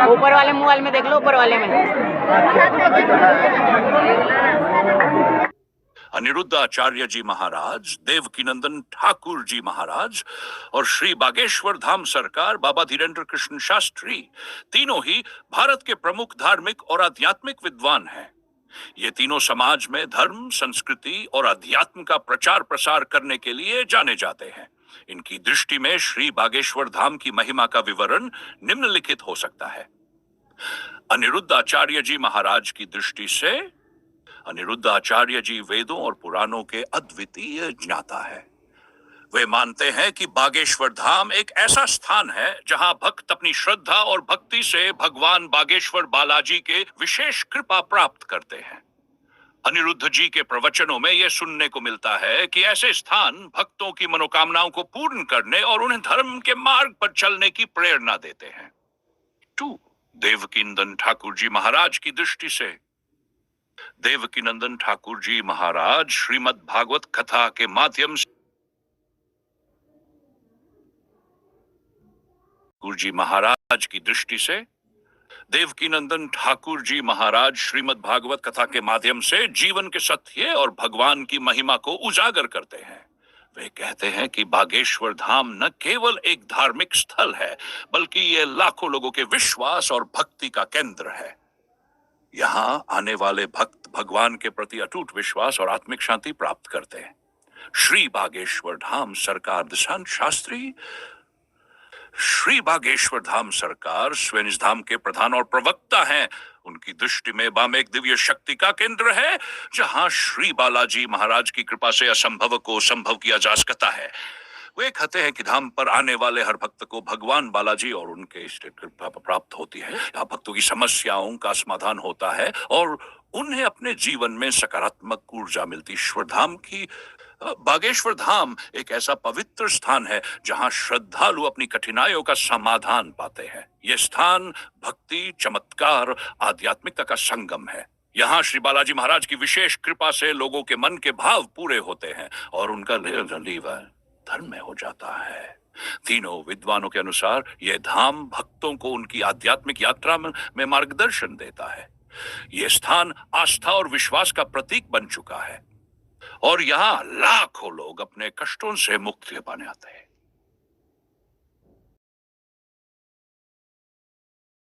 ऊपर वाले मोबाइल में देख लो, ऊपर वाले में। अनिरुद्धाचार्य जी महाराज, देवकीनंदन ठाकुर जी महाराज और श्री बागेश्वर धाम सरकार बाबा धीरेन्द्र कृष्ण शास्त्री तीनों ही भारत के प्रमुख धार्मिक और आध्यात्मिक विद्वान हैं। ये तीनों समाज में धर्म, संस्कृति और अध्यात्म का प्रचार प्रसार करने के लिए जाने जाते हैं। इनकी दृष्टि में श्री बागेश्वर धाम की महिमा का विवरण निम्नलिखित हो सकता है। अनिरुद्धाचार्य जी महाराज की दृष्टि से अनिरुद्धाचार्य जी वेदों और पुराणों के अद्वितीय ज्ञाता है। वे मानते हैं कि बागेश्वर धाम एक ऐसा स्थान है जहां भक्त अपनी श्रद्धा और भक्ति से भगवान बागेश्वर बालाजी के विशेष कृपा प्राप्त करते हैं। अनिरुद्ध जी के प्रवचनों में यह सुनने को मिलता है कि ऐसे स्थान भक्तों की मनोकामनाओं को पूर्ण करने और उन्हें धर्म के मार्ग पर चलने की प्रेरणा देते हैं। 2. देवकीनंदन ठाकुर जी महाराज की दृष्टि से देवकीनंदन ठाकुर जी महाराज श्रीमद् भागवत कथा के माध्यम से जी महाराज की दृष्टि से देवकीनंदन ठाकुर जी महाराज श्रीमद् भागवत कथा के माध्यम से जीवन के सत्य और भगवान की महिमा को उजागर करते हैं। वे कहते हैं कि बागेश्वर धाम न केवल एक धार्मिक स्थल है, बल्कि यह लाखों लोगों के विश्वास और भक्ति का केंद्र है। यहाँ आने वाले भक्त भगवान के प्रति अटूट विश्वास और आत्मिक शांति प्राप्त करते हैं। श्री बागेश्वर धाम सरकार दिशांत शास्त्री श्री बागेश्वर धाम सरकार स्वयं इस धाम के प्रधान और प्रवक्ता हैं। उनकी दृष्टि में बाम एक दिव्य शक्ति का केंद्र है, जहां श्री बालाजी महाराज की कृपा से असंभव को संभव किया जा सकता है। वे कहते हैं कि धाम पर आने वाले हर भक्त को भगवान बालाजी और उनके इष्ट कृपा प्राप्त होती है। यहाँ भक्तों की समस्याओं का समाधान होता है और उन्हें अपने जीवन में सकारात्मक ऊर्जा मिलती। ईश्वर धाम की बागेश्वर धाम एक ऐसा पवित्र स्थान है जहां श्रद्धालु अपनी कठिनाइयों का समाधान पाते हैं। यह स्थान भक्ति, चमत्कार, आध्यात्मिकता का संगम है। यहाँ श्री बालाजी महाराज की विशेष कृपा से लोगों के मन के भाव पूरे होते हैं और उनका जीवन धर्म में हो जाता है। तीनों विद्वानों के अनुसार यह धाम भक्तों को उनकी आध्यात्मिक यात्रा में मार्गदर्शन देता है। यह स्थान आस्था और विश्वास का प्रतीक बन चुका है और यहाँ लाखों लोग अपने कष्टों से मुक्ति पाने आते हैं।